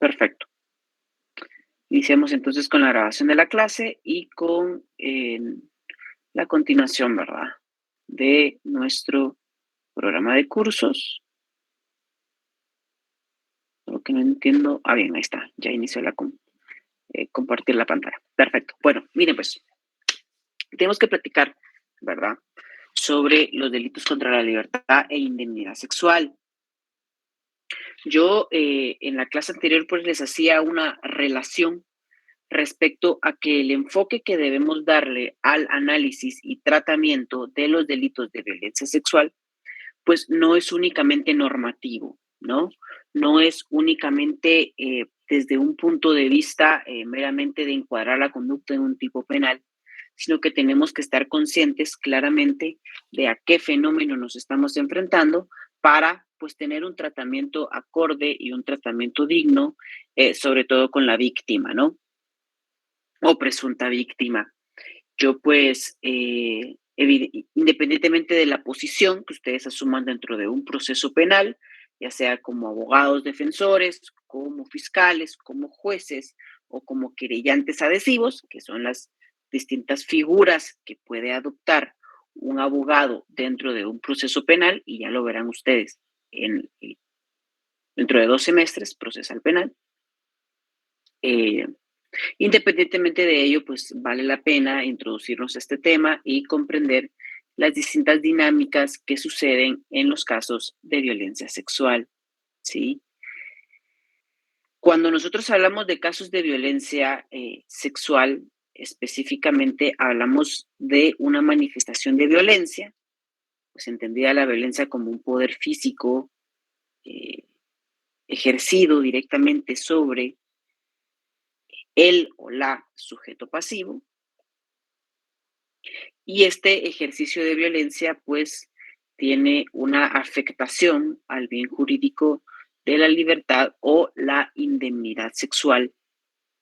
Perfecto. Iniciamos entonces con la grabación de la clase y con la continuación, ¿verdad? De nuestro programa de cursos. Lo que no entiendo. Ah, bien, ahí está. Ya inició compartir la pantalla. Perfecto. Bueno, miren, pues, tenemos que platicar, ¿verdad? Sobre los delitos contra la libertad e indemnidad sexual. Yo en la clase anterior pues les hacía una relación respecto a que el enfoque que debemos darle al análisis y tratamiento de los delitos de violencia sexual, pues no es únicamente normativo, ¿no? No es únicamente desde un punto de vista meramente de encuadrar la conducta en un tipo penal, sino que tenemos que estar conscientes claramente de a qué fenómeno nos estamos enfrentando para pues tener un tratamiento acorde y un tratamiento digno, sobre todo con la víctima, ¿no? O presunta víctima. Yo pues, independientemente de la posición que ustedes asuman dentro de un proceso penal, ya sea como abogados defensores, como fiscales, como jueces o como querellantes adhesivos, que son las distintas figuras que puede adoptar un abogado dentro de un proceso penal, y ya lo verán ustedes en, dentro de 2 semestres, procesal penal. Independientemente de ello, pues vale la pena introducirnos a este tema y comprender las distintas dinámicas que suceden en los casos de violencia sexual, ¿sí? Cuando nosotros hablamos de casos de violencia sexual, específicamente hablamos de una manifestación de violencia, pues entendida la violencia como un poder físico eh, ejercido directamente sobre el o la sujeto pasivo. Y este ejercicio de violencia, pues, tiene una afectación al bien jurídico de la libertad o la indemnidad sexual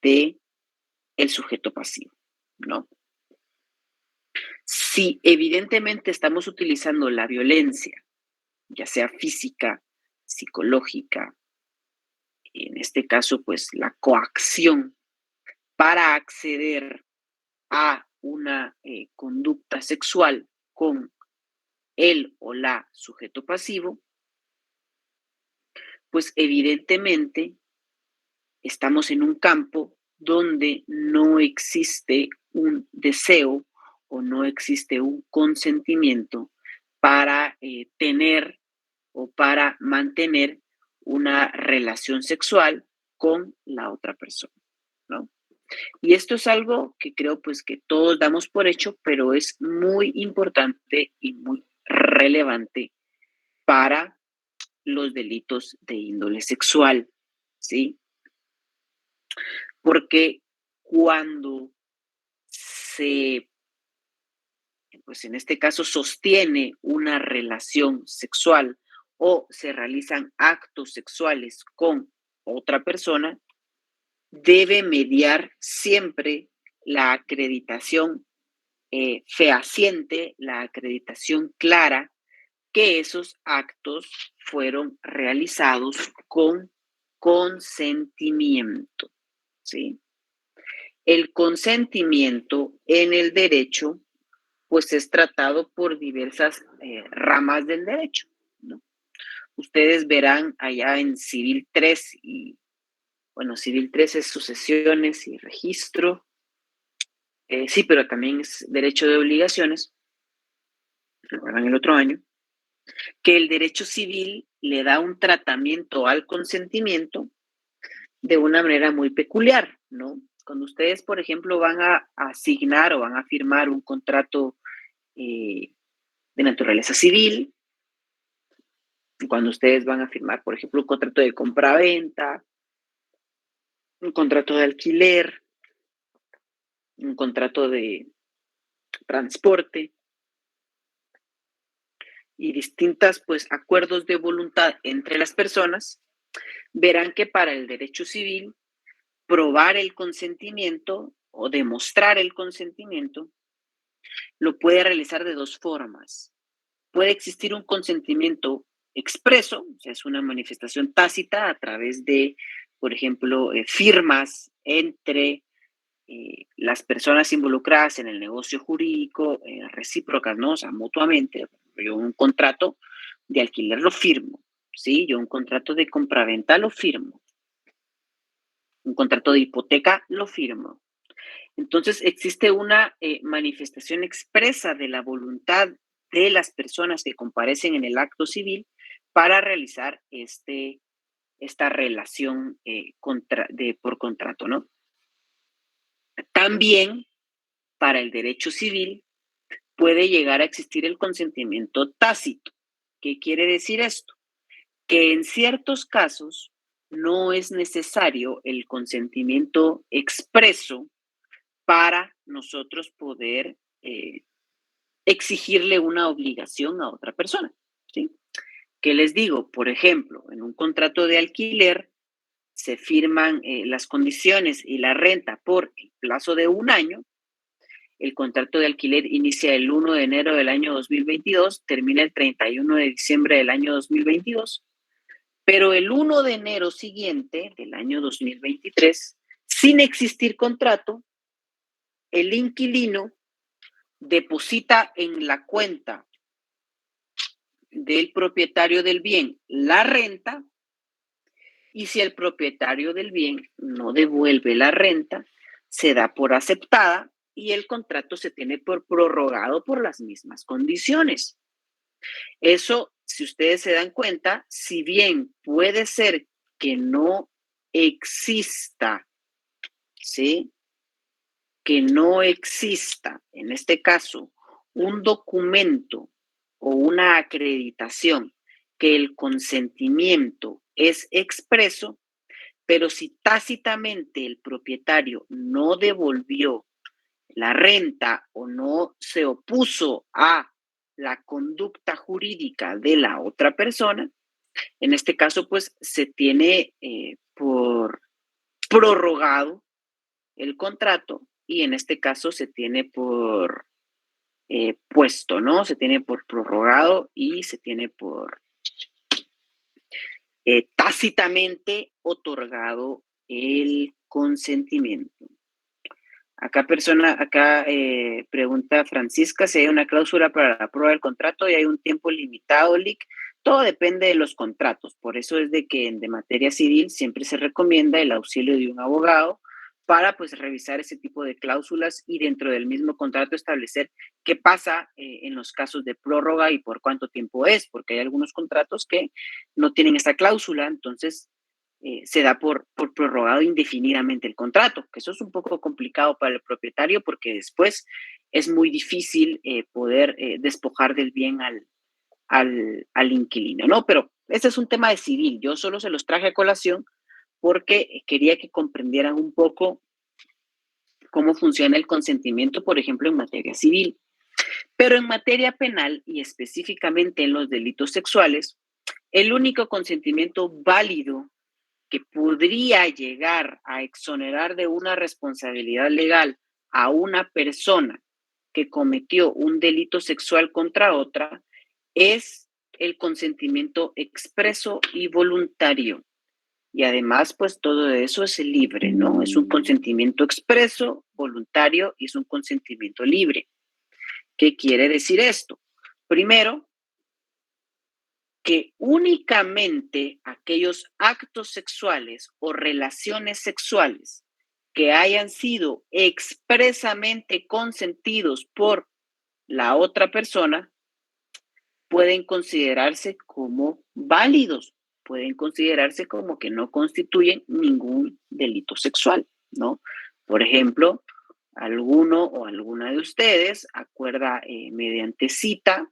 de el sujeto pasivo, ¿no? Si evidentemente estamos utilizando la violencia, ya sea física, psicológica, en este caso, pues, la coacción para acceder a una conducta sexual con el o la sujeto pasivo, pues evidentemente estamos en un campo donde no existe un deseo o no existe un consentimiento para tener o para mantener una relación sexual con la otra persona, ¿no? Y esto es algo que creo pues que todos damos por hecho, pero es muy importante y muy relevante para los delitos de índole sexual, ¿sí? Porque cuando se, pues en este caso, sostiene una relación sexual o se realizan actos sexuales con otra persona, debe mediar siempre la acreditación fehaciente, la acreditación clara que esos actos fueron realizados con consentimiento, ¿sí? El consentimiento en el derecho, pues es tratado por diversas ramas del derecho, ¿no? Ustedes verán allá en Civil 3 y, bueno, Civil 3 es sucesiones y registro, sí, pero también es derecho de obligaciones, lo verán el otro año, que el derecho civil le da un tratamiento al consentimiento de una manera muy peculiar, ¿no? Cuando ustedes, por ejemplo, van a asignar o van a firmar un contrato de naturaleza civil, cuando ustedes van a firmar, por ejemplo, un contrato de compra-venta, un contrato de alquiler, un contrato de transporte y distintas, pues, acuerdos de voluntad entre las personas, verán que para el derecho civil, probar el consentimiento o demostrar el consentimiento lo puede realizar de dos formas. Puede existir un consentimiento expreso, o sea, es una manifestación tácita a través de por ejemplo, firmas entre las personas involucradas en el negocio jurídico, recíprocas, ¿no? O sea, mutuamente. Yo un contrato de alquiler lo firmo, ¿sí? Yo un contrato de compraventa lo firmo. Un contrato de hipoteca lo firmo. Entonces, existe una manifestación expresa de la voluntad de las personas que comparecen en el acto civil para realizar esta relación por contrato, ¿no? También para el derecho civil puede llegar a existir el consentimiento tácito. ¿Qué quiere decir esto? Que en ciertos casos no es necesario el consentimiento expreso para nosotros poder exigirle una obligación a otra persona, ¿sí? ¿Qué les digo? Por ejemplo, en un contrato de alquiler se firman las condiciones y la renta por el plazo de un año. El contrato de alquiler inicia el 1 de enero del año 2022, termina el 31 de diciembre del año 2022, pero el 1 de enero siguiente del año 2023, sin existir contrato, el inquilino deposita en la cuenta del propietario del bien la renta, y si el propietario del bien no devuelve la renta, se da por aceptada y el contrato se tiene por prorrogado por las mismas condiciones. Eso, si ustedes se dan cuenta, si bien puede ser que no exista, ¿sí? Que no exista, en este caso, un documento o una acreditación que el consentimiento es expreso, pero si tácitamente el propietario no devolvió la renta o no se opuso a la conducta jurídica de la otra persona, en este caso, pues se tiene por prorrogado el contrato y en este caso se tiene por puesto, ¿no? Se tiene por prorrogado y se tiene por tácitamente otorgado el consentimiento. Acá pregunta Francisca si hay una cláusula para la prueba del contrato y hay un tiempo limitado, Lick. Todo depende de los contratos. Por eso es de que de materia civil siempre se recomienda el auxilio de un abogado para pues revisar ese tipo de cláusulas y dentro del mismo contrato establecer qué pasa en los casos de prórroga y por cuánto tiempo es, porque hay algunos contratos que no tienen esa cláusula, entonces se da por prorrogado indefinidamente el contrato, que eso es un poco complicado para el propietario porque después es muy difícil poder despojar del bien al inquilino, ¿no? Pero ese es un tema de civil, yo solo se los traje a colación porque quería que comprendieran un poco cómo funciona el consentimiento, por ejemplo, en materia civil. Pero en materia penal y específicamente en los delitos sexuales, el único consentimiento válido que podría llegar a exonerar de una responsabilidad legal a una persona que cometió un delito sexual contra otra es el consentimiento expreso y voluntario. Y además, pues todo eso es libre, ¿no? Es un consentimiento expreso, voluntario y es un consentimiento libre. ¿Qué quiere decir esto? Primero, que únicamente aquellos actos sexuales o relaciones sexuales que hayan sido expresamente consentidos por la otra persona pueden considerarse como válidos, pueden considerarse como que no constituyen ningún delito sexual, ¿no? Por ejemplo, alguno o alguna de ustedes acuerda mediante cita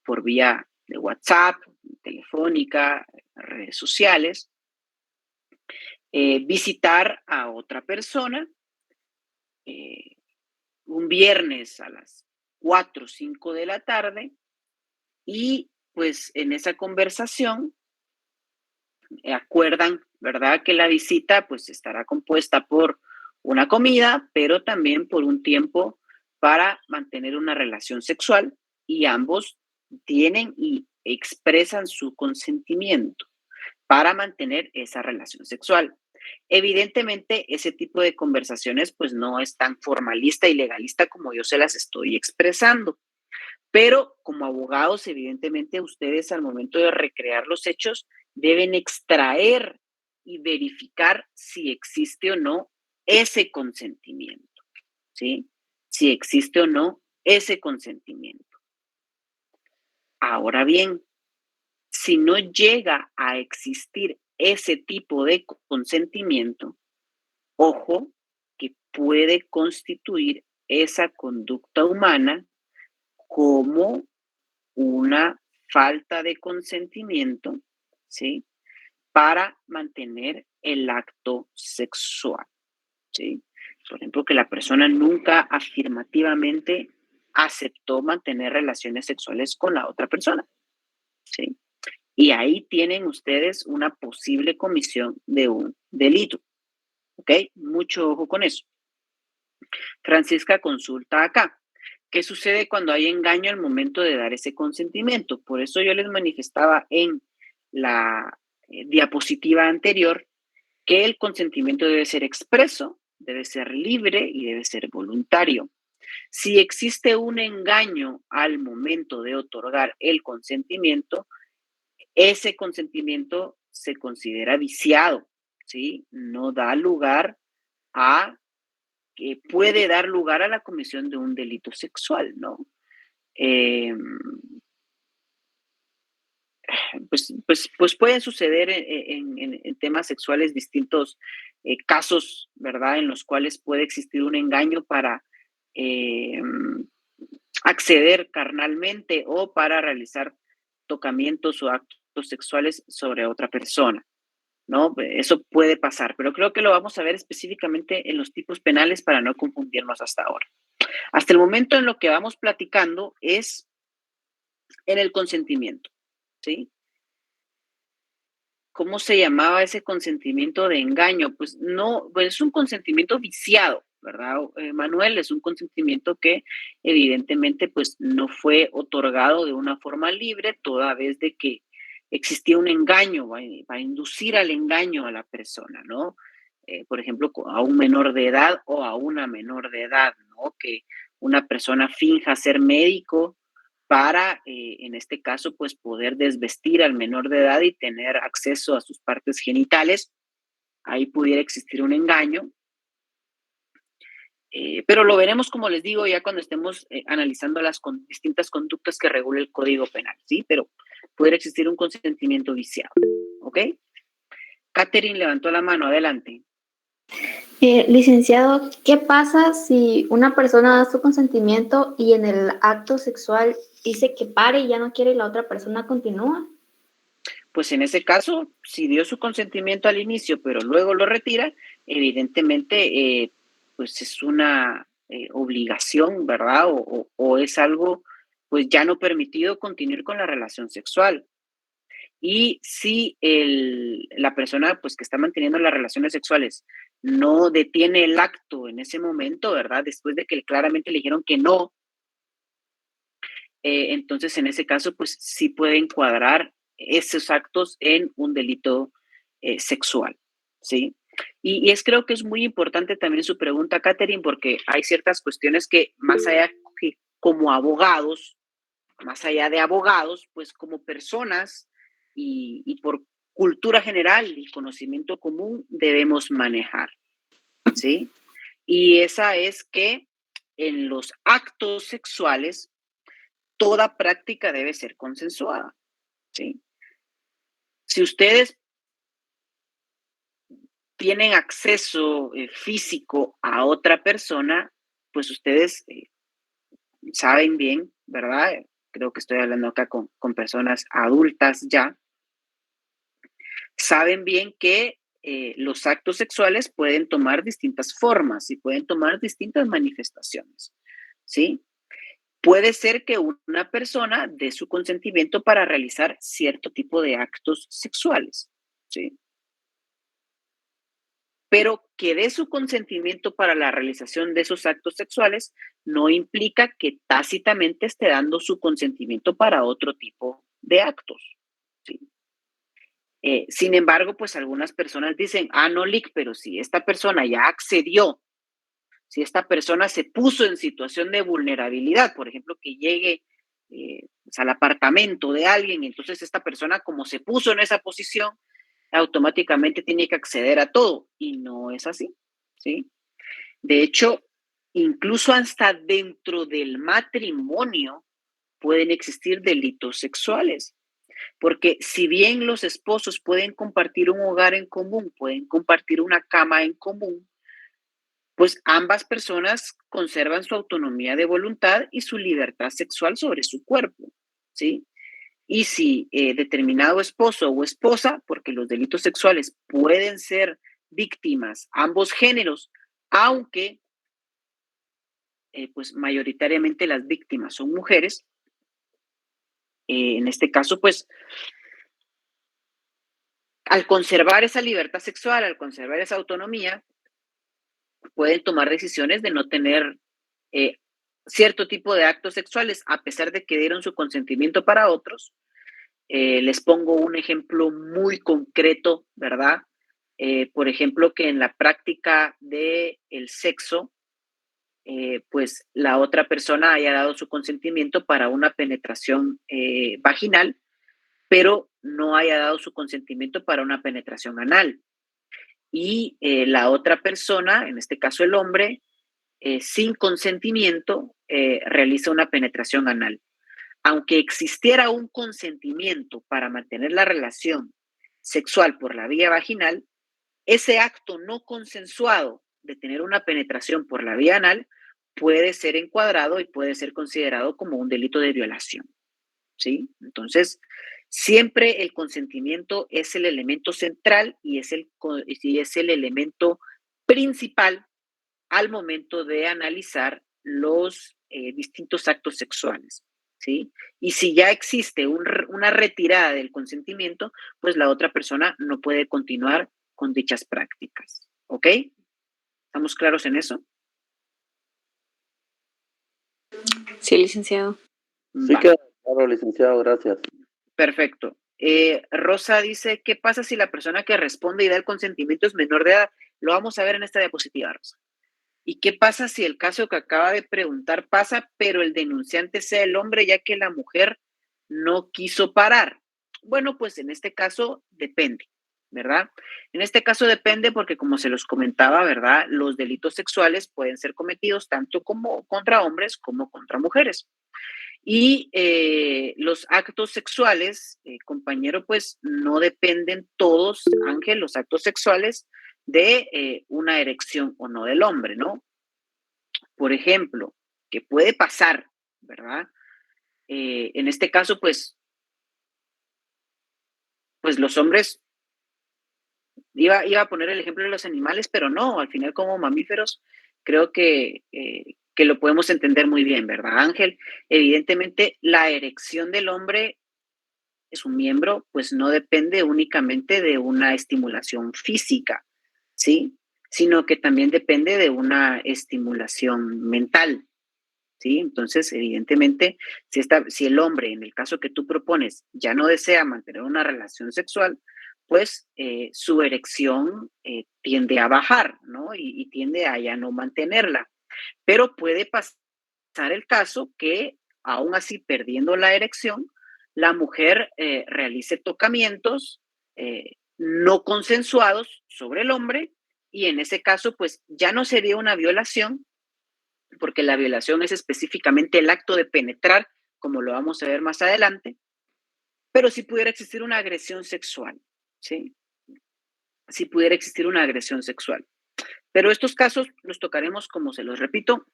por vía de WhatsApp, telefónica, redes sociales, visitar a otra persona eh, un viernes a las 4 o 5 de la tarde y pues en esa conversación acuerdan, ¿verdad? Que la visita pues estará compuesta por una comida, pero también por un tiempo para mantener una relación sexual y ambos tienen y expresan su consentimiento. para mantener esa relación sexual. Evidentemente, ese tipo de conversaciones pues no es tan formalista y legalista como yo se las estoy expresando, pero como abogados, evidentemente, ustedes al momento de recrear los hechos deben extraer y verificar si existe o no ese consentimiento, ¿sí? Si existe o no ese consentimiento. Ahora bien, si no llega a existir ese tipo de consentimiento, ojo, que puede constituir esa conducta humana como una falta de consentimiento, ¿sí? Para mantener el acto sexual, ¿sí? Por ejemplo, que la persona nunca afirmativamente aceptó mantener relaciones sexuales con la otra persona, ¿sí? Y ahí tienen ustedes una posible comisión de un delito, ¿ok? Mucho ojo con eso. Francisca consulta acá. ¿Qué sucede cuando hay engaño al momento de dar ese consentimiento? Por eso yo les manifestaba en la diapositiva anterior que el consentimiento debe ser expreso, debe ser libre y debe ser voluntario. Si existe un engaño al momento de otorgar el consentimiento, ese consentimiento se considera viciado, ¿sí? No da lugar a, que puede dar lugar a la comisión de un delito sexual, ¿no? Eh, pues pueden suceder en temas sexuales distintos casos, ¿verdad? En los cuales puede existir un engaño para eh, acceder carnalmente o para realizar tocamientos o actos sexuales sobre otra persona, ¿no? Eso puede pasar, pero creo que lo vamos a ver específicamente en los tipos penales para no confundirnos hasta ahora. Hasta el momento en lo que vamos platicando es en el consentimiento, ¿sí? ¿Cómo se llamaba ese consentimiento de engaño? Pues no, pues es un consentimiento viciado, ¿verdad, Manuel? Es un consentimiento que evidentemente pues no fue otorgado de una forma libre, toda vez de que existía un engaño, para inducir al engaño a la persona, ¿no? Por ejemplo, a un menor de edad o a una menor de edad, ¿no? Que una persona finja ser médico para, en este caso, pues poder desvestir al menor de edad y tener acceso a sus partes genitales. Ahí pudiera existir un engaño, pero lo veremos, como les digo, ya cuando estemos analizando las distintas conductas que regula el Código Penal, ¿sí? Pero pudiera existir un consentimiento viciado, ¿ok? Catherine levantó la mano, adelante. Licenciado, ¿qué pasa si una persona da su consentimiento y en el acto sexual dice que pare y ya no quiere y la otra persona continúa? Pues en ese caso, si dio su consentimiento al inicio, pero luego lo retira, evidentemente, pues es una obligación, ¿verdad? O es algo, pues ya no permitido continuar con la relación sexual. Y si la persona, pues que está manteniendo las relaciones sexuales, no detiene el acto en ese momento, ¿verdad? Después de que claramente le dijeron que no, entonces en ese caso, pues sí puede encuadrar esos actos en un delito sexual, ¿sí? Creo que es muy importante también su pregunta, Catherine, porque hay ciertas cuestiones que más allá que como abogados, más allá de abogados, pues como personas y por cultura general y conocimiento común debemos manejar, ¿sí? Y esa es que en los actos sexuales toda práctica debe ser consensuada, ¿sí? Si ustedes tienen acceso físico a otra persona, pues ustedes saben bien, ¿verdad? Creo que estoy hablando acá con personas adultas ya, saben bien que los actos sexuales pueden tomar distintas formas y pueden tomar distintas manifestaciones, ¿sí? Puede ser que una persona dé su consentimiento para realizar cierto tipo de actos sexuales, ¿sí? Pero que dé su consentimiento para la realización de esos actos sexuales no implica que tácitamente esté dando su consentimiento para otro tipo de actos, ¿sí? Sin embargo, pues algunas personas dicen, no, Lick, pero si esta persona ya accedió, si esta persona se puso en situación de vulnerabilidad, por ejemplo, que llegue pues, al apartamento de alguien, entonces esta persona como se puso en esa posición, automáticamente tiene que acceder a todo, y no es así, ¿sí? De hecho, incluso hasta dentro del matrimonio pueden existir delitos sexuales. Porque si bien los esposos pueden compartir un hogar en común, pueden compartir una cama en común, pues ambas personas conservan su autonomía de voluntad y su libertad sexual sobre su cuerpo, ¿sí? Y si determinado esposo o esposa, porque los delitos sexuales pueden ser víctimas ambos géneros, aunque pues mayoritariamente las víctimas son mujeres, en este caso pues al conservar esa libertad sexual, al conservar esa autonomía, pueden tomar decisiones de no tener eh, cierto tipo de actos sexuales, a pesar de que dieron su consentimiento para otros. Les pongo un ejemplo muy concreto, ¿verdad? Por ejemplo, que en la práctica del sexo, pues la otra persona haya dado su consentimiento para una penetración vaginal, pero no haya dado su consentimiento para una penetración anal. Y la otra persona, en este caso el hombre, sin consentimiento, realiza una penetración anal. Aunque existiera un consentimiento para mantener la relación sexual por la vía vaginal, ese acto no consensuado de tener una penetración por la vía anal puede ser encuadrado y puede ser considerado como un delito de violación, ¿sí? Entonces, siempre el consentimiento es el elemento central y es el elemento principal al momento de analizar los distintos actos sexuales, ¿sí? Y si ya existe una retirada del consentimiento, pues la otra persona no puede continuar con dichas prácticas, ¿ok? ¿Estamos claros en eso? Sí, licenciado. Sí queda claro, licenciado, gracias. Perfecto. Rosa dice, ¿qué pasa si la persona que responde y da el consentimiento es menor de edad? Lo vamos a ver en esta diapositiva, Rosa. ¿Y qué pasa si el caso que acaba de preguntar pasa, pero el denunciante sea el hombre, ya que la mujer no quiso parar? Bueno, pues en este caso depende, ¿verdad? En este caso depende porque, como se los comentaba, ¿verdad? Los delitos sexuales pueden ser cometidos tanto como contra hombres como contra mujeres. Y los actos sexuales, compañero, pues no dependen todos, Ángel, los actos sexuales de una erección o no del hombre, ¿no? Por ejemplo, que puede pasar, ¿verdad? En este caso, pues los hombres, iba a poner el ejemplo de los animales, pero no, al final como mamíferos, creo que lo podemos entender muy bien, ¿verdad, Ángel? Evidentemente, la erección del hombre es un miembro, pues no depende únicamente de una estimulación física, ¿sí? Sino que también depende de una estimulación mental, ¿sí? Entonces, evidentemente, si el hombre, en el caso que tú propones, ya no desea mantener una relación sexual, pues su erección tiende a bajar, ¿no? Y tiende a ya no mantenerla. Pero puede pasar el caso que, aún así perdiendo la erección, la mujer realice tocamientos no consensuados sobre el hombre y en ese caso, pues ya no sería una violación, porque la violación es específicamente el acto de penetrar, como lo vamos a ver más adelante, pero si pudiera existir una agresión sexual, ¿sí? Si pudiera existir una agresión sexual. Pero estos casos los tocaremos, como se los repito,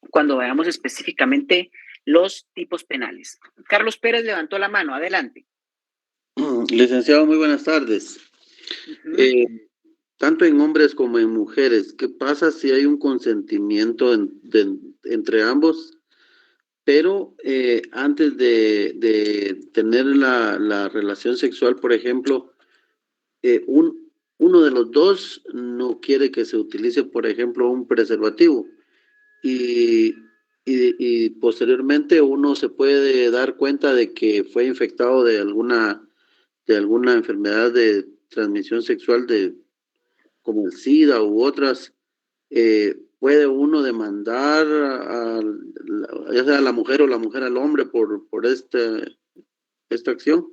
cuando veamos específicamente los tipos penales. Carlos Pérez levantó la mano, adelante. Licenciado, muy buenas tardes. Tanto en hombres como en mujeres, ¿qué pasa si hay un consentimiento entre ambos? Pero antes de tener la relación sexual, por ejemplo, uno de los dos no quiere que se utilice, por ejemplo, un preservativo. Y, y posteriormente uno se puede dar cuenta de que fue infectado de alguna de alguna enfermedad de transmisión sexual como el SIDA u otras, puede uno demandar ya sea a la mujer o la mujer al hombre por esta acción.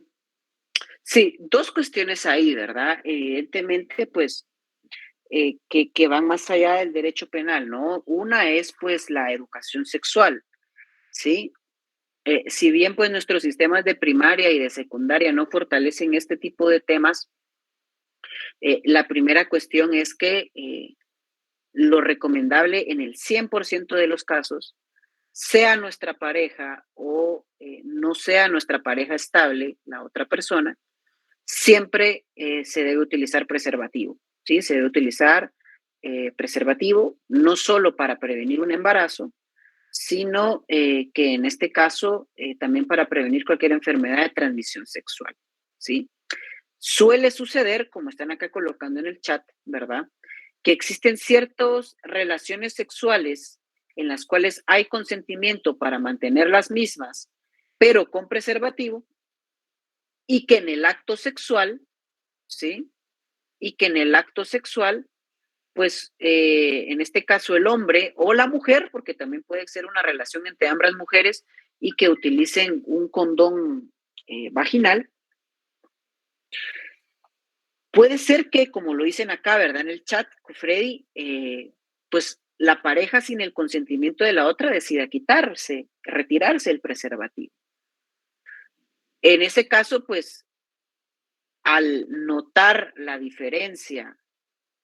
Sí, dos cuestiones ahí, ¿verdad? Evidentemente, pues, que van más allá del derecho penal, ¿no? Una es, pues, la educación sexual, ¿sí? Si bien, pues, nuestros sistemas de primaria y de secundaria no fortalecen este tipo de temas, la primera cuestión es que lo recomendable en el 100% de los casos, sea nuestra pareja o no sea nuestra pareja estable, la otra persona, siempre se debe utilizar preservativo, ¿sí? Se debe utilizar preservativo no solo para prevenir un embarazo, sino que en este caso también para prevenir cualquier enfermedad de transmisión sexual, ¿sí? Suele suceder, como están acá colocando en el chat, ¿verdad? Que existen ciertas relaciones sexuales en las cuales hay consentimiento para mantener las mismas, pero con preservativo, y que en el acto sexual, ¿sí? Y que en el acto sexual, pues en este caso el hombre o la mujer, porque también puede ser una relación entre ambas mujeres y que utilicen un condón vaginal. Puede ser que, como lo dicen acá, ¿verdad? En el chat, Freddy, pues la pareja sin el consentimiento de la otra decida retirarse el preservativo. En ese caso, pues, al notar la diferencia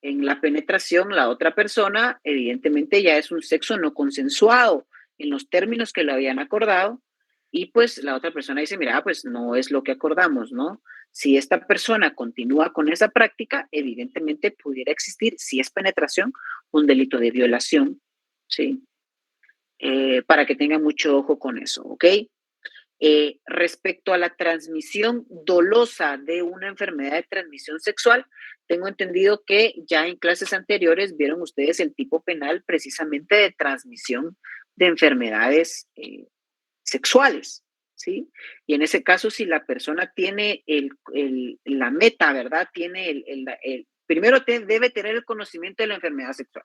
en la penetración, la otra persona, evidentemente ya es un sexo no consensuado en los términos que lo habían acordado, y pues la otra persona dice, mira, pues no es lo que acordamos, ¿no? Si esta persona continúa con esa práctica, evidentemente pudiera existir, si es penetración, un delito de violación, ¿sí? Para que tengan mucho ojo con eso, ¿ok? Respecto a la transmisión dolosa de una enfermedad de transmisión sexual, tengo entendido que ya en clases anteriores vieron ustedes el tipo penal precisamente de transmisión de enfermedades sexuales, ¿sí? Y en ese caso, si la persona tiene la meta, ¿verdad? Tiene primero debe tener el conocimiento de la enfermedad sexual.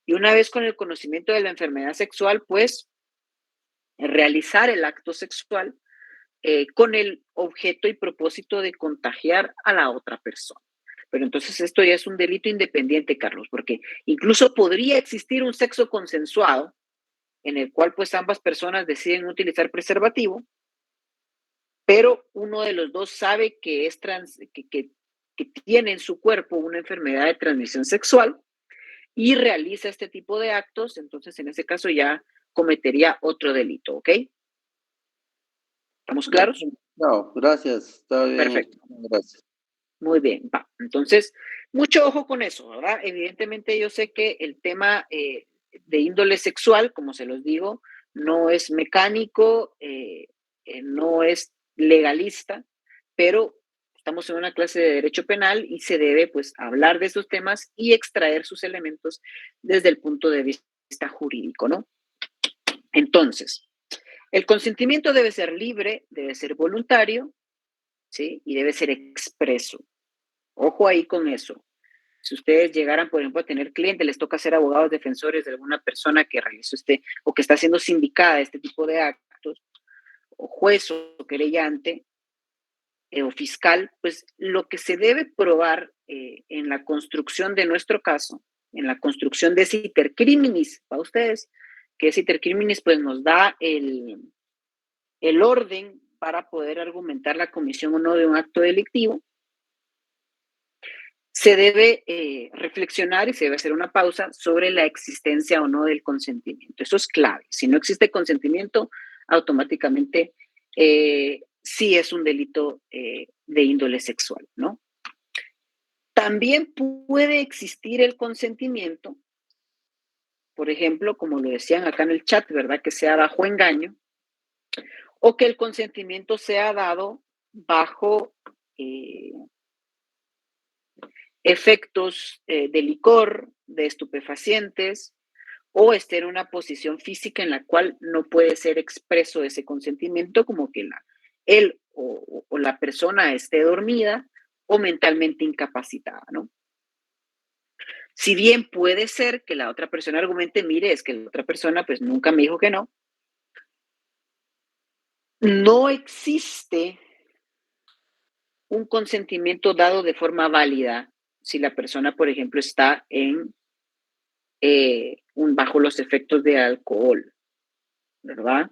Y una vez con el conocimiento de la enfermedad sexual, pues realizar el acto sexual con el objeto y propósito de contagiar a la otra persona. Pero entonces esto ya es un delito independiente, Carlos, porque incluso podría existir un sexo consensuado en el cual pues ambas personas deciden utilizar preservativo, pero uno de los dos sabe que que tiene en su cuerpo una enfermedad de transmisión sexual y realiza este tipo de actos, entonces en ese caso ya cometería otro delito, ¿ok? ¿Estamos claros? No, gracias, está bien. Perfecto. Gracias. Muy bien, va. Entonces, mucho ojo con eso, ¿verdad? Evidentemente yo sé que el tema de índole sexual, como se los digo, no es mecánico, no es legalista, pero estamos en una clase de derecho penal y se debe, pues, hablar de esos temas y extraer sus elementos desde el punto de vista jurídico, ¿no? Entonces, el consentimiento debe ser libre, debe ser voluntario, ¿sí? Y debe ser expreso. Ojo ahí con eso. Si ustedes llegaran, por ejemplo, a tener clientes, les toca ser abogados defensores de alguna persona que realizó o que está siendo sindicada de este tipo de actos, o juez o querellante, o fiscal, pues lo que se debe probar en la construcción de nuestro caso, en la construcción de ese iter criminis, para ustedes, que ese iter criminis pues nos da el orden para poder argumentar la comisión o no de un acto delictivo, se debe reflexionar y se debe hacer una pausa sobre la existencia o no del consentimiento. Eso es clave. Si no existe consentimiento, automáticamente sí es un delito de índole sexual, ¿no? También puede existir el consentimiento, por ejemplo, como lo decían acá en el chat, ¿verdad? Que sea bajo engaño, o que el consentimiento sea dado bajo efectos de licor, de estupefacientes, o esté en una posición física en la cual no puede ser expreso ese consentimiento, como que él o la persona esté dormida o mentalmente incapacitada, ¿no? Si bien puede ser que la otra persona argumente, mire, es que la otra persona pues nunca me dijo que no, no existe un consentimiento dado de forma válida si la persona, por ejemplo, está bajo los efectos de alcohol, ¿verdad?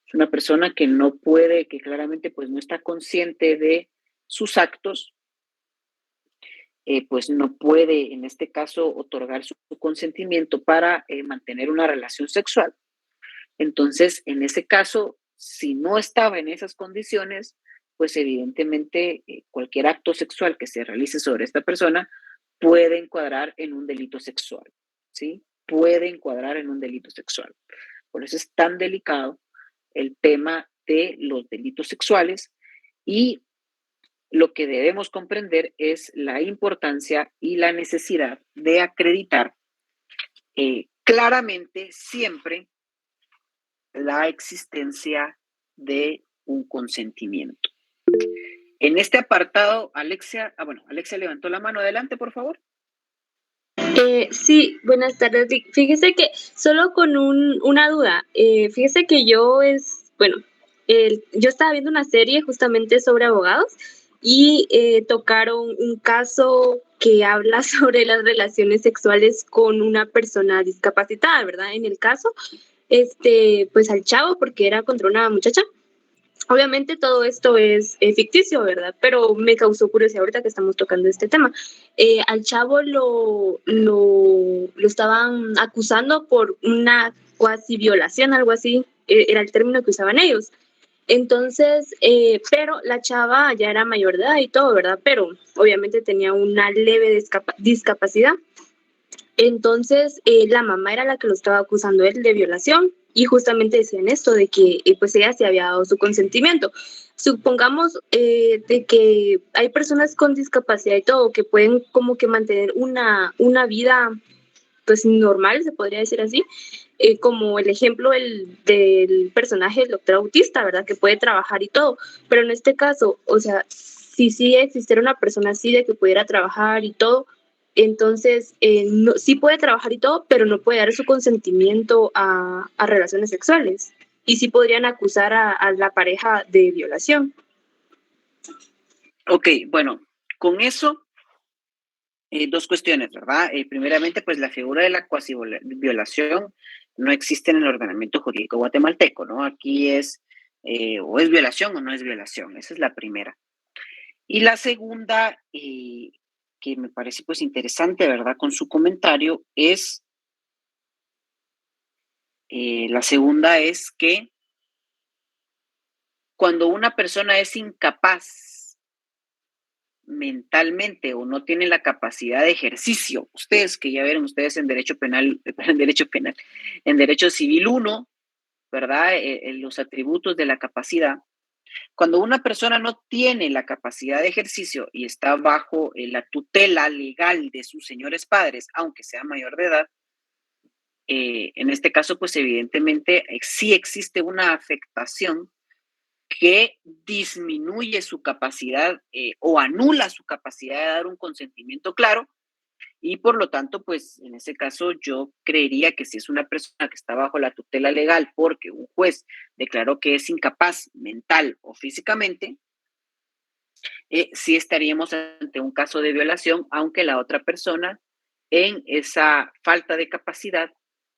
Es una persona que no puede, que claramente pues no está consciente de sus actos, pues no puede en este caso otorgar su consentimiento para mantener una relación sexual. Entonces, en ese caso, si no estaba en esas condiciones, pues evidentemente cualquier acto sexual que se realice sobre esta persona puede encuadrar en un delito sexual, ¿sí? Puede encuadrar en un delito sexual. Por eso es tan delicado el tema de los delitos sexuales y lo que debemos comprender es la importancia y la necesidad de acreditar claramente siempre la existencia de un consentimiento. En este apartado, Alexia levantó la mano. Adelante, por favor. Sí, buenas tardes, Rick. Fíjese que solo con una duda. Fíjese que yo estaba viendo una serie justamente sobre abogados y tocaron un caso que habla sobre las relaciones sexuales con una persona discapacitada, ¿verdad? En el caso, pues al chavo, porque era contra una muchacha. Obviamente todo esto es ficticio, ¿verdad? Pero me causó curiosidad ahorita que estamos tocando este tema. Al chavo lo estaban acusando por una cuasi violación, algo así, era el término que usaban ellos. Entonces, pero la chava ya era mayor de edad y todo, ¿verdad? Pero obviamente tenía una leve discapacidad. Entonces, la mamá era la que lo estaba acusando él de violación y justamente decían esto de que pues ella se había dado su consentimiento. Supongamos de que hay personas con discapacidad y todo que pueden como que mantener una vida pues normal, se podría decir así, como el ejemplo del personaje del doctor autista, ¿verdad? Que puede trabajar y todo, pero en este caso, o sea, si sí existiera una persona así de que pudiera trabajar y todo, entonces sí puede trabajar y todo, pero no puede dar su consentimiento a relaciones sexuales. Y sí podrían acusar a la pareja de violación. Ok, bueno, con eso, dos cuestiones, ¿verdad? Primeramente, pues la figura de la cuasi violación no existe en el ordenamiento jurídico guatemalteco, ¿no? Aquí es o es violación o no es violación, esa es la primera. Y la segunda, que me parece pues interesante, ¿verdad? Con su comentario, es, la segunda es que cuando una persona es incapaz mentalmente o no tiene la capacidad de ejercicio, ustedes que ya vieron ustedes en derecho penal, en derecho civil 1, ¿verdad? Los atributos de la capacidad. Cuando una persona no tiene la capacidad de ejercicio y está bajo la tutela legal de sus señores padres, aunque sea mayor de edad, en este caso, pues evidentemente sí existe una afectación que disminuye su capacidad o anula su capacidad de dar un consentimiento claro y por lo tanto, pues en ese caso yo creería que si es una persona que está bajo la tutela legal porque un juez declaró que es incapaz mental o físicamente, sí estaríamos ante un caso de violación, aunque la otra persona en esa falta de capacidad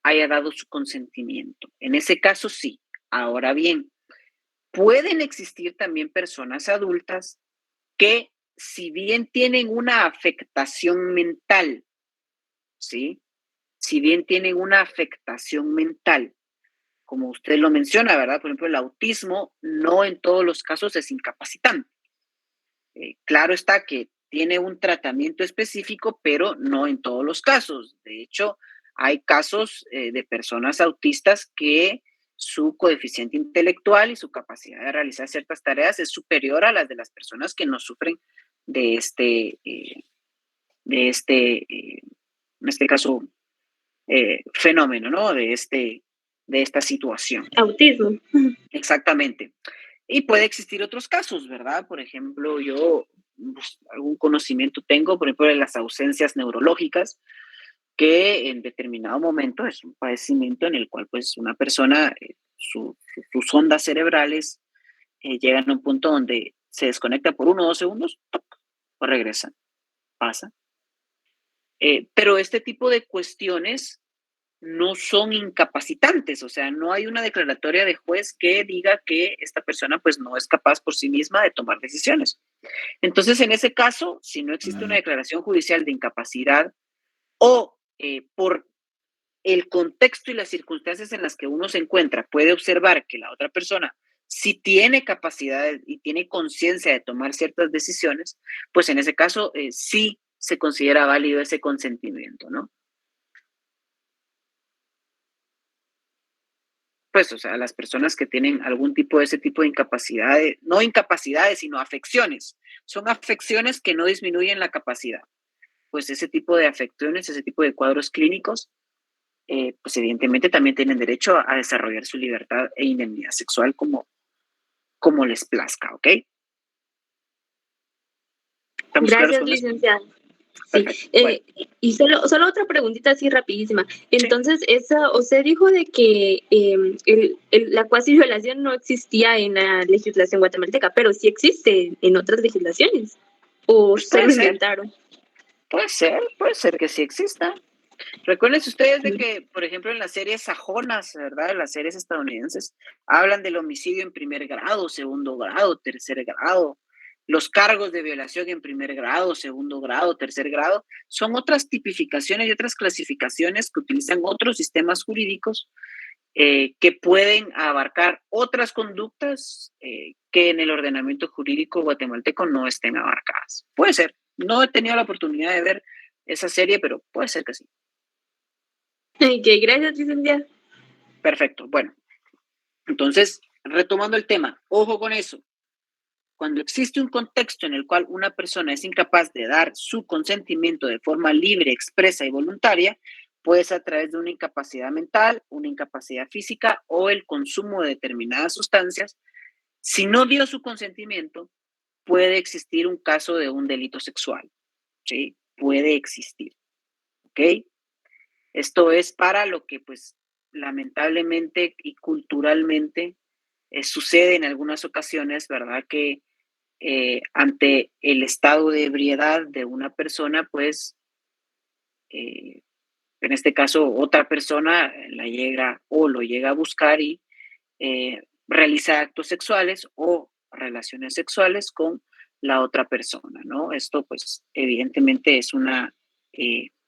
haya dado su consentimiento. En ese caso sí. Ahora bien, pueden existir también personas adultas que, si bien tienen una afectación mental, ¿sí? Si bien tienen una afectación mental, como usted lo menciona, ¿verdad? Por ejemplo, el autismo no en todos los casos es incapacitante. Claro está que tiene un tratamiento específico, pero no en todos los casos. De hecho, hay casos de personas autistas que su coeficiente intelectual y su capacidad de realizar ciertas tareas es superior a las de las personas que no sufren de en este caso, fenómeno, ¿no? De esta situación. Autismo. Exactamente. Y puede existir otros casos, ¿verdad? Por ejemplo, yo pues, algún conocimiento tengo, por ejemplo, de las ausencias neurológicas, que en determinado momento es un padecimiento en el cual pues una persona, sus ondas cerebrales llegan a un punto donde se desconecta por 1 o 2 segundos, ¡toc!, o regresa, pasa. Pero este tipo de cuestiones no son incapacitantes, o sea, no hay una declaratoria de juez que diga que esta persona pues no es capaz por sí misma de tomar decisiones. Entonces, en ese caso, si no existe una declaración judicial de incapacidad o por el contexto y las circunstancias en las que uno se encuentra, puede observar que la otra persona sí tiene capacidad y tiene conciencia de tomar ciertas decisiones, pues en ese caso sí se considera válido ese consentimiento, ¿no? Pues, o sea, las personas que tienen algún tipo de ese tipo de incapacidades, no incapacidades, sino afecciones, son afecciones que no disminuyen la capacidad. Pues ese tipo de afecciones, ese tipo de cuadros clínicos, pues evidentemente también tienen derecho a desarrollar su libertad e indemnidad sexual como les plazca, ¿ok? ¿Estamos claros Gracias, con eso? licenciada. Sí, Perfecto. Bueno, y solo otra preguntita así rapidísima. sí. Entonces, usted dijo de que la cuasi violación no existía en la legislación guatemalteca, pero sí existe en otras legislaciones. ¿O Pues solo puede ser, inventaron? puede ser que sí exista. Recuerden ustedes de que, por ejemplo, en las series sajonas, ¿verdad? Las series estadounidenses, hablan del homicidio en primer grado, segundo grado, tercer grado. Los cargos de violación en primer grado, segundo grado, tercer grado, son otras tipificaciones y otras clasificaciones que utilizan otros sistemas jurídicos que pueden abarcar otras conductas que en el ordenamiento jurídico guatemalteco no estén abarcadas. Puede ser. No he tenido la oportunidad de ver esa serie, pero puede ser que sí. Ok, gracias, licenciada. Perfecto. Bueno, entonces, retomando el tema, ojo con eso. Cuando existe un contexto en el cual una persona es incapaz de dar su consentimiento de forma libre, expresa y voluntaria, puede ser a través de una incapacidad mental, una incapacidad física o el consumo de determinadas sustancias. Si no dio su consentimiento, puede existir un caso de un delito sexual. ¿Sí? Puede existir. ¿Ok? Esto es para lo que, pues, lamentablemente y culturalmente sucede en algunas ocasiones, ¿verdad? Que ante el estado de ebriedad de una persona, pues, en este caso, otra persona la llega o lo llega a buscar y realiza actos sexuales o relaciones sexuales con la otra persona, ¿no? Esto, pues, evidentemente es una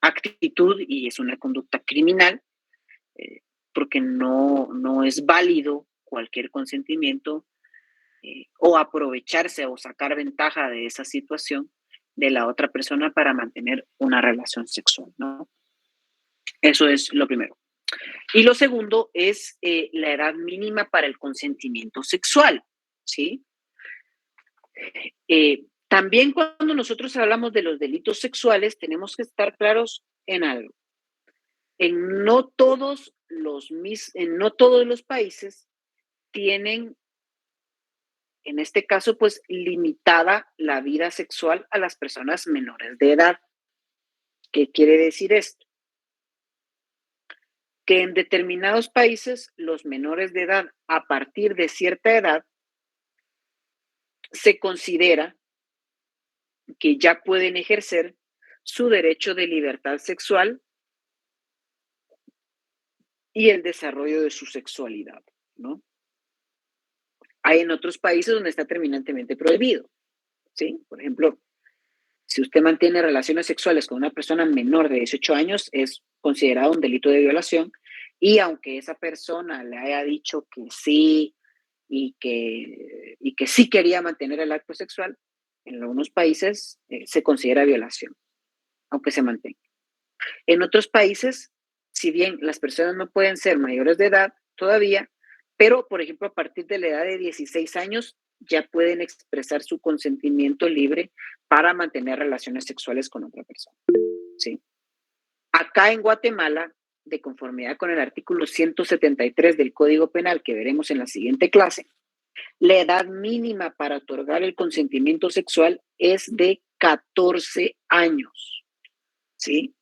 actitud y es una conducta criminal porque no es válido cualquier consentimiento o aprovecharse o sacar ventaja de esa situación de la otra persona para mantener una relación sexual, ¿no? Eso es lo primero. Y lo segundo es la edad mínima para el consentimiento sexual, ¿sí? También cuando nosotros hablamos de los delitos sexuales, tenemos que estar claros en algo. No todos los países tienen, en este caso, pues limitada la vida sexual a las personas menores de edad. ¿Qué quiere decir esto? Que en determinados países los menores de edad, a partir de cierta edad, se considera que ya pueden ejercer su derecho de libertad sexual y el desarrollo de su sexualidad, ¿no? Hay en otros países donde está terminantemente prohibido, ¿sí? Por ejemplo, si usted mantiene relaciones sexuales con una persona menor de 18 años, es considerado un delito de violación y aunque esa persona le haya dicho que sí y que sí quería mantener el acto sexual, en algunos países se considera violación, aunque se mantenga. En otros países, si bien las personas no pueden ser mayores de edad todavía, pero, por ejemplo, a partir de la edad de 16 años ya pueden expresar su consentimiento libre para mantener relaciones sexuales con otra persona. ¿Sí? Acá en Guatemala, de conformidad con el artículo 173 del Código Penal que veremos en la siguiente clase, La edad mínima para otorgar el consentimiento sexual es de 14 años, ¿sí?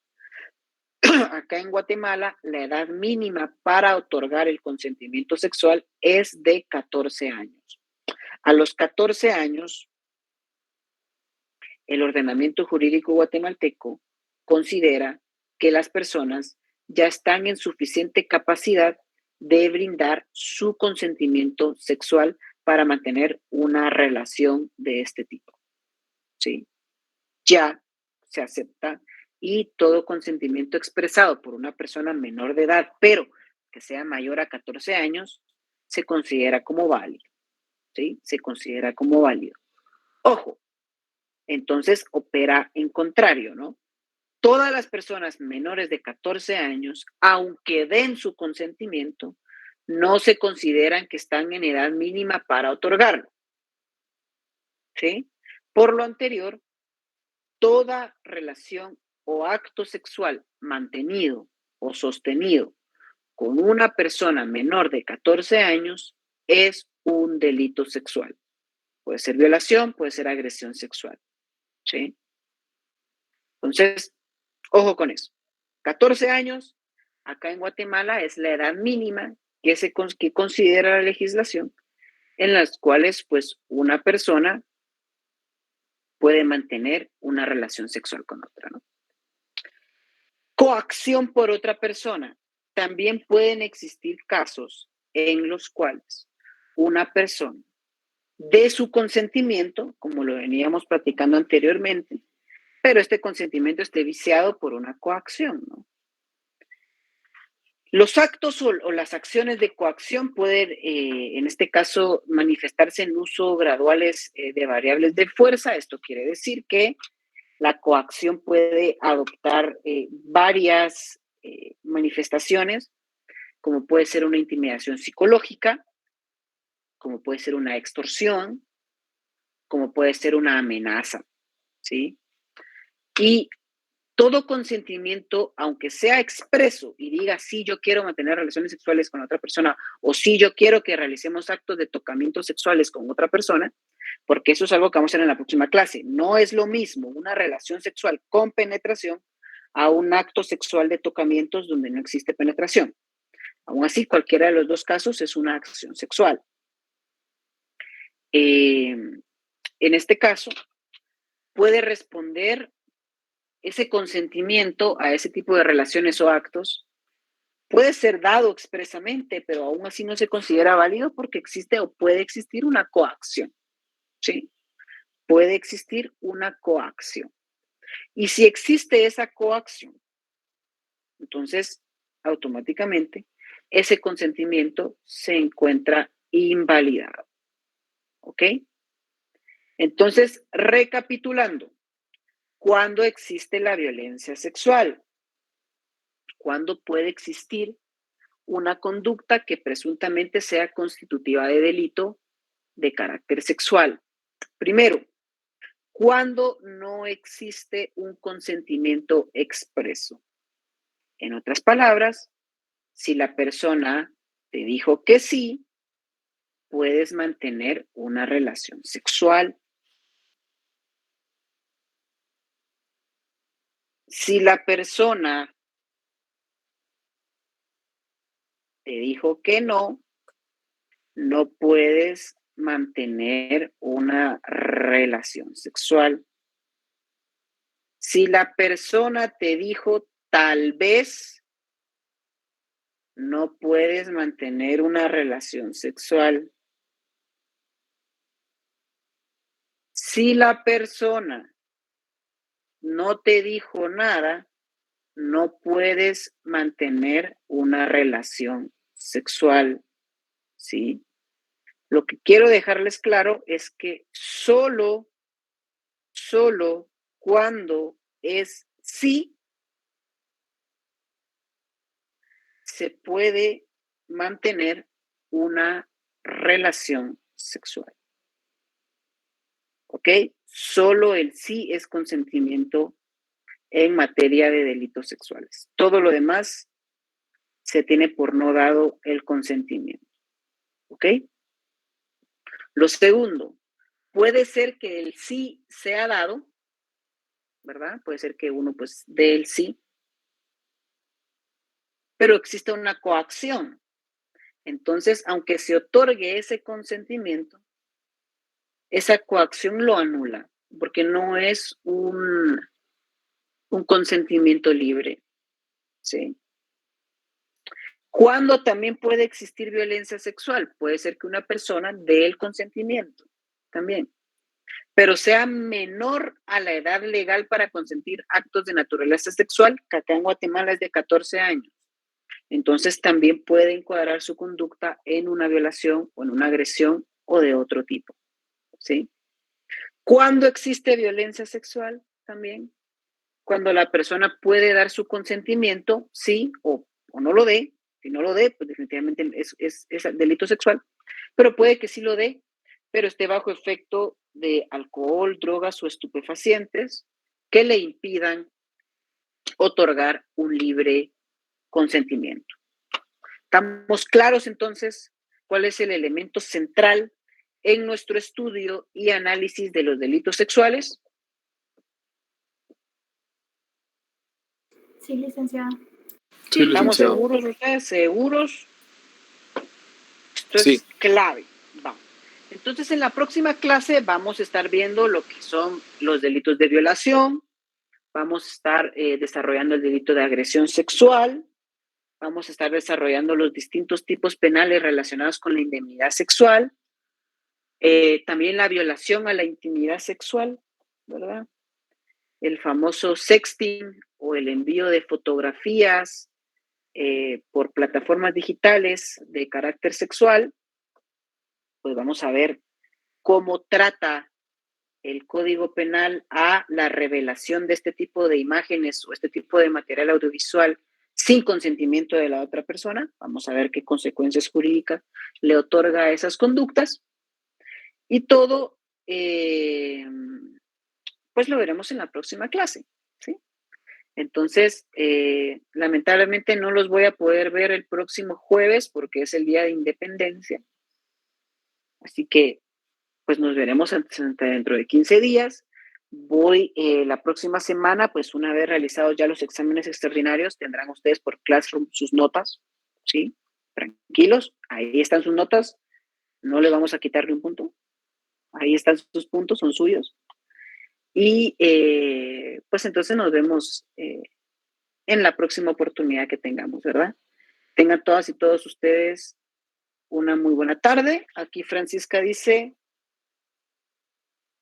Acá en Guatemala, la edad mínima para otorgar el consentimiento sexual es de 14 años. A los 14 años, el ordenamiento jurídico guatemalteco considera que las personas ya están en suficiente capacidad de brindar su consentimiento sexual para mantener una relación de este tipo, ¿sí? Ya se acepta y todo consentimiento expresado por una persona menor de edad, pero que sea mayor a 14 años, se considera como válido, ¿sí? Se considera como válido. Ojo, entonces opera en contrario, ¿no? Todas las personas menores de 14 años, aunque den su consentimiento, no se consideran que están en edad mínima para otorgarlo, ¿sí? Por lo anterior, toda relación o acto sexual mantenido o sostenido con una persona menor de 14 años es un delito sexual. Puede ser violación, puede ser agresión sexual, ¿sí? Entonces, ojo con eso. 14 años, acá en Guatemala, es la edad mínima que considera la legislación, en las cuales, pues, una persona puede mantener una relación sexual con otra, ¿no? Coacción por otra persona. También pueden existir casos en los cuales una persona dé su consentimiento, como lo veníamos platicando anteriormente, pero este consentimiento esté viciado por una coacción, ¿no? Los actos o las acciones de coacción pueden, en este caso, manifestarse en uso graduales de variables de fuerza. Esto quiere decir que la coacción puede adoptar varias manifestaciones, como puede ser una intimidación psicológica, como puede ser una extorsión, como puede ser una amenaza, ¿sí? Y todo consentimiento, aunque sea expreso y diga, sí, yo quiero mantener relaciones sexuales con otra persona, o sí, yo quiero que realicemos actos de tocamientos sexuales con otra persona, porque eso es algo que vamos a ver en la próxima clase. No es lo mismo una relación sexual con penetración a un acto sexual de tocamientos donde no existe penetración. Aún así, cualquiera de los dos casos es una acción sexual. En este caso, puede responder ese consentimiento a ese tipo de relaciones o actos. Puede ser dado expresamente, pero aún así no se considera válido porque existe o puede existir una coacción, ¿sí? Puede existir una coacción. Y si existe esa coacción, entonces automáticamente ese consentimiento se encuentra invalidado. ¿Ok? Entonces, recapitulando, ¿cuándo existe la violencia sexual? ¿Cuándo puede existir una conducta que presuntamente sea constitutiva de delito de carácter sexual? Primero, cuando no existe un consentimiento expreso. En otras palabras, si la persona te dijo que sí, puedes mantener una relación sexual. Si la persona te dijo que no, no puedes mantener una relación sexual. Si la persona te dijo tal vez, no puedes mantener una relación sexual. Si la persona no te dijo nada, no puedes mantener una relación sexual, ¿sí? Lo que quiero dejarles claro es que solo cuando es sí, se puede mantener una relación sexual. ¿Ok? Solo el sí es consentimiento en materia de delitos sexuales. Todo lo demás se tiene por no dado el consentimiento. ¿Ok? Lo segundo, puede ser que el sí sea dado, ¿verdad? Puede ser que uno pues dé el sí, pero existe una coacción. Entonces, aunque se otorgue ese consentimiento, esa coacción lo anula, porque no es un consentimiento libre, ¿sí? ¿Cuándo también puede existir violencia sexual? Puede ser que una persona dé el consentimiento también, pero sea menor a la edad legal para consentir actos de naturaleza sexual, que acá en Guatemala es de 14 años. Entonces también puede encuadrar su conducta en una violación o en una agresión o de otro tipo, ¿sí? ¿Cuándo existe violencia sexual también? Cuando la persona puede dar su consentimiento, sí, o no lo dé. Si no lo dé, pues definitivamente es delito sexual, pero puede que sí lo dé, pero esté bajo efecto de alcohol, drogas o estupefacientes que le impidan otorgar un libre consentimiento. ¿Estamos claros entonces cuál es el elemento central en nuestro estudio y análisis de los delitos sexuales? Sí, licenciada. Sí, ¿Estamos licenciado. seguros ustedes? ¿Seguros? Esto Sí. es clave. Vamos. Entonces, en la próxima clase vamos a estar viendo lo que son los delitos de violación, vamos a estar desarrollando el delito de agresión sexual, vamos a estar desarrollando los distintos tipos penales relacionados con la indemnidad sexual, también la violación a la intimidad sexual, ¿verdad? El famoso sexting o el envío de fotografías por plataformas digitales de carácter sexual. Pues vamos a ver cómo trata el Código Penal a la revelación de este tipo de imágenes o este tipo de material audiovisual sin consentimiento de la otra persona. Vamos a ver qué consecuencias jurídicas le otorga a esas conductas. Y todo, pues lo veremos en la próxima clase, ¿sí? Entonces, lamentablemente no los voy a poder ver el próximo jueves porque es el Día de Independencia. Así que, pues nos veremos dentro de 15 días. Voy la próxima semana, pues una vez realizados ya los exámenes extraordinarios, tendrán ustedes por Classroom sus notas, ¿sí? Tranquilos, ahí están sus notas, no le vamos a quitarle un punto. Ahí están sus puntos, son suyos. Y pues entonces nos vemos en la próxima oportunidad que tengamos, ¿verdad? Tengan todas y todos ustedes una muy buena tarde. Aquí Francisca dice,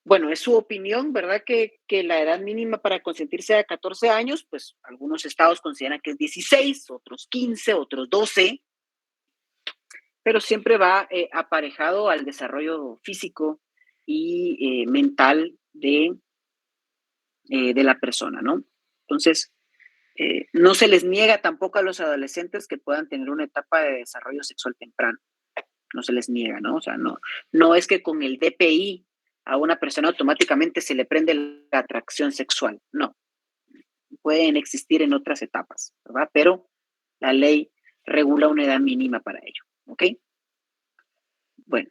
bueno, es su opinión, ¿verdad? Que la edad mínima para consentir sea de 14 años, pues algunos estados consideran que es 16, otros 15, otros 12, pero siempre va aparejado al desarrollo físico y mental de la persona, ¿no? Entonces, no se les niega tampoco a los adolescentes que puedan tener una etapa de desarrollo sexual temprano. No se les niega, ¿no? O sea, no es que con el DPI a una persona automáticamente se le prende la atracción sexual. No. Pueden existir en otras etapas, ¿verdad? Pero la ley regula una edad mínima para ello, ¿ok? Bueno.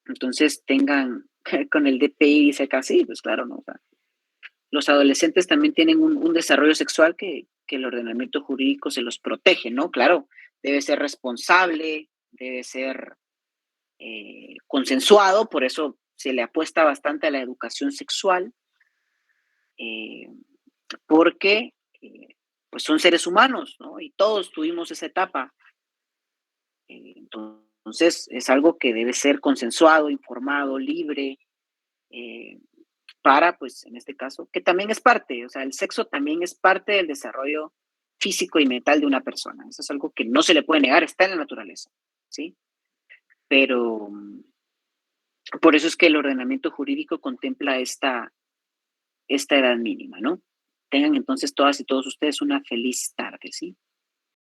Entonces tengan con el DPI dice acá, sí, pues claro, ¿no? O sea, los adolescentes también tienen un desarrollo sexual que el ordenamiento jurídico se los protege, ¿no? Claro, debe ser responsable, debe ser consensuado, por eso se le apuesta bastante a la educación sexual, porque pues son seres humanos, ¿no? Y todos tuvimos esa etapa. Entonces, es algo que debe ser consensuado, informado, libre, para, pues, en este caso, que también es parte, o sea, el sexo también es parte del desarrollo físico y mental de una persona. Eso es algo que no se le puede negar, está en la naturaleza, ¿sí? Pero por eso es que el ordenamiento jurídico contempla esta edad mínima, ¿no? Tengan entonces todas y todos ustedes una feliz tarde, ¿sí?